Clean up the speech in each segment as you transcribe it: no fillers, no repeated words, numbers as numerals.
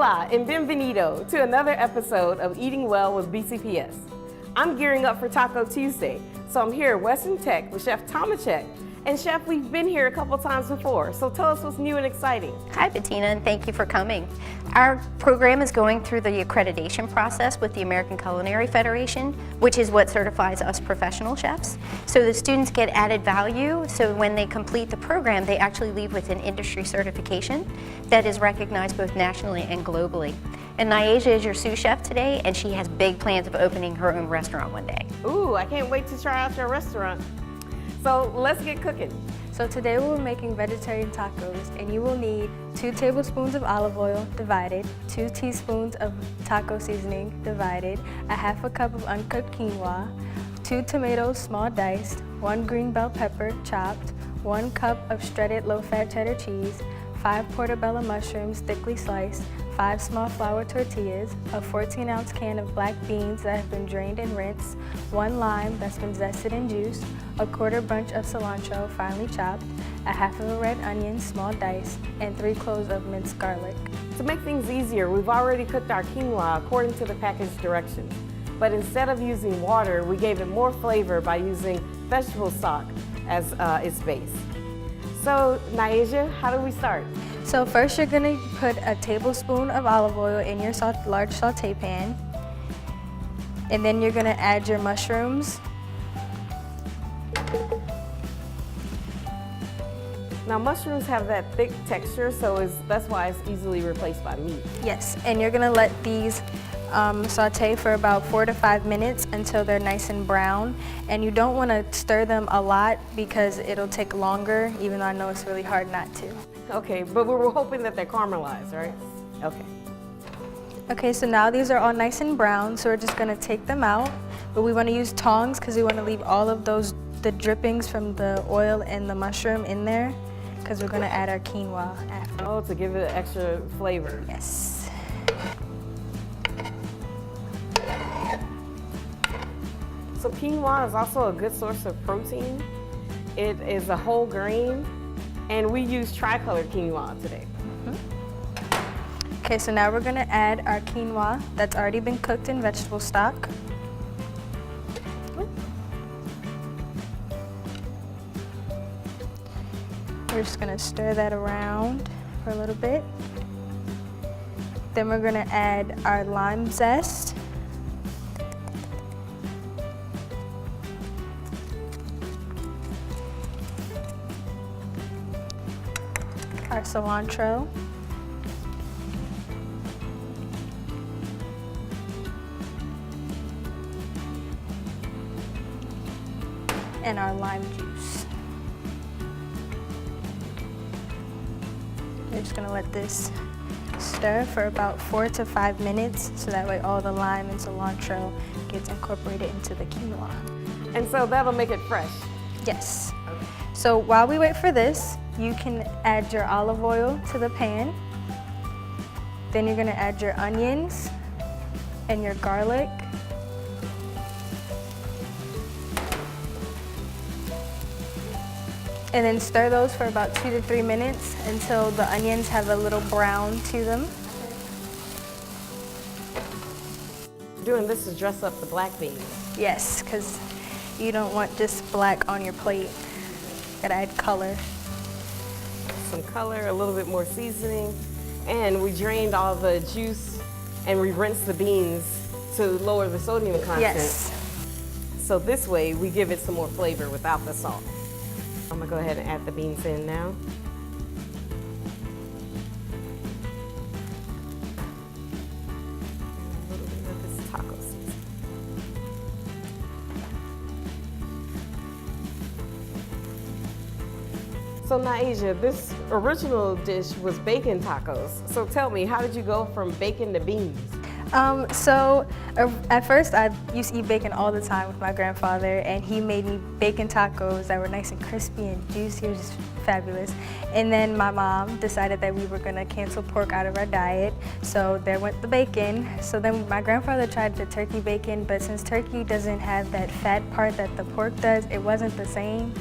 Hola and bienvenido to another episode of Eating Well with BCPS. I'm gearing up for Taco Tuesday, so I'm here at Western Tech with Chef Tomacek. And Chef, we've been here a couple times before, so tell us what's new and exciting. Hi Bettina, and thank you for coming. Our program is going through the accreditation process with the American Culinary Federation, which is what certifies us professional chefs. So the students get added value, so when they complete the program, they actually leave with an industry certification that is recognized both nationally and globally. And Nyasia is your sous chef today, and she has big plans of opening her own restaurant one day. Ooh, I can't wait to try out your restaurant. So let's get cooking. So today we're making vegetarian tacos, and you will need 2 tablespoons of olive oil divided, 2 teaspoons of taco seasoning divided, a half a cup of uncut quinoa, 2 tomatoes small diced, 1 green bell pepper chopped, 1 cup of shredded low-fat cheddar cheese, 5 portobello mushrooms thickly sliced, 5 small flour tortillas, a 14-ounce can of black beans that have been drained and rinsed, 1 lime that's been zested and juiced, a quarter bunch of cilantro finely chopped, a half of a red onion small diced, and 3 cloves of minced garlic. To make things easier, we've already cooked our quinoa according to the package directions. But instead of using water, we gave it more flavor by using vegetable stock as its base. So, Nyasia, how do we start? So first you're going to put a tablespoon of olive oil in your large saute pan, and then you're going to add your mushrooms. Now mushrooms have that thick texture, so that's why it's easily replaced by meat. Yes, and you're going to let these saute for about 4 to 5 minutes until they're nice and brown. And you don't want to stir them a lot because it'll take longer, even though I know it's really hard not to. Okay, but we were hoping that they're caramelized, right? Okay. Okay, so now these are all nice and brown, so we're just going to take them out. But we want to use tongs because we want to leave all of the drippings from the oil and the mushroom in there, because we're going to add our quinoa after. Oh, to give it extra flavor. Yes. So quinoa is also a good source of protein. It is a whole grain, and we use tricolored quinoa today. Okay, so now we're going to add our quinoa that's already been cooked in vegetable stock. We're just going to stir that around for a little bit. Then we're going to add our lime zest. Our cilantro. And our lime juice. We're just going to let this stir for about 4 to 5 minutes, so that way all the lime and cilantro gets incorporated into the quinoa. And so that'll make it fresh. Yes. So while we wait for this, you can add your olive oil to the pan. Then you're going to add your onions and your garlic. And then stir those for about 2 to 3 minutes until the onions have a little brown to them. Doing this to dress up the black beans. Yes, because you don't want just black on your plate. Gotta add color. Some color, a little bit more seasoning, and we drained all the juice and we rinsed the beans to lower the sodium content. Yes. So this way we give it some more flavor without the salt. I'm gonna go ahead and add the beans in now. A little bit of this taco seasoning. So Nyasia, this original dish was bacon tacos. So tell me, how did you go from bacon to beans? At first I used to eat bacon all the time with my grandfather, and he made me bacon tacos that were nice and crispy and juicy. It was just fabulous. And then my mom decided that we were gonna cancel pork out of our diet, so there went the bacon. So then my grandfather tried the turkey bacon, but since turkey doesn't have that fat part that the pork does, it wasn't the same.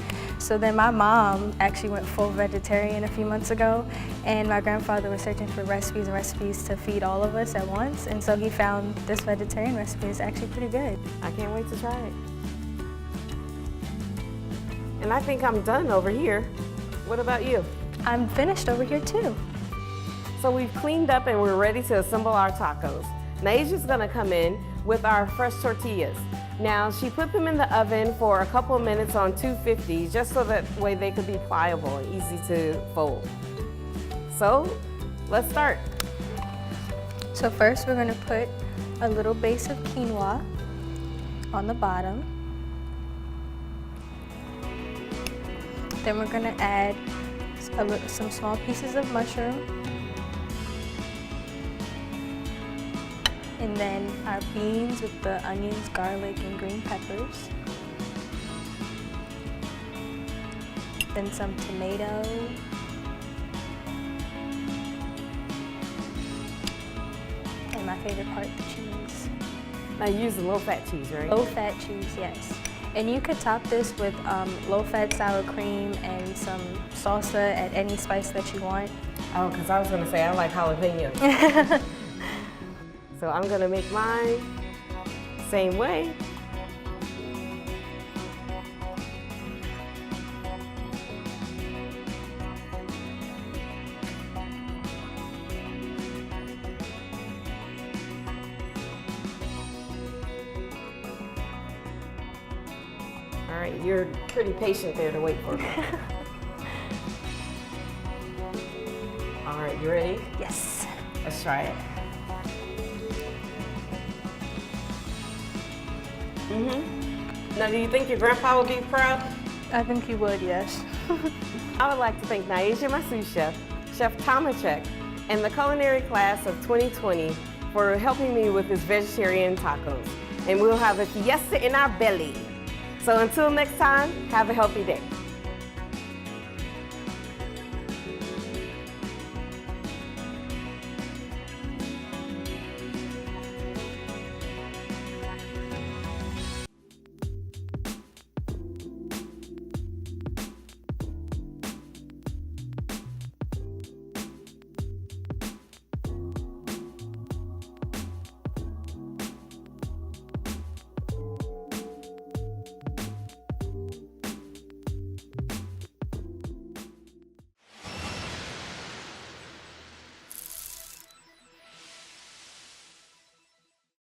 So then my mom actually went full vegetarian a few months ago, and my grandfather was searching for recipes to feed all of us at once, and so he found this vegetarian recipe. It's actually pretty good. I can't wait to try it. And I think I'm done over here. What about you? I'm finished over here too. So we've cleaned up and we're ready to assemble our tacos. Naija's gonna come in with our fresh tortillas. Now, she put them in the oven for a couple of minutes on 250, just so that way they could be pliable and easy to fold. So, let's start. So first we're gonna put a little base of quinoa on the bottom. Then we're gonna add some small pieces of mushroom. And then our beans with the onions, garlic, and green peppers. Then some tomato. And my favorite part, the cheese. Now you use the low-fat cheese, right? Low-fat cheese, yes. And you could top this with low-fat sour cream and some salsa at any spice that you want. Oh, because I was gonna say I like jalapenos. So I'm gonna make mine same way. All right, you're pretty patient there to wait for me. All right, you ready? Yes. Let's try it. Now, do you think your grandpa would be proud? I think you would, yes. I would like to thank Naija, my sous chef, Chef Tomacek, and the culinary class of 2020 for helping me with this vegetarian tacos. And we'll have a fiesta in our belly. So until next time, have a healthy day.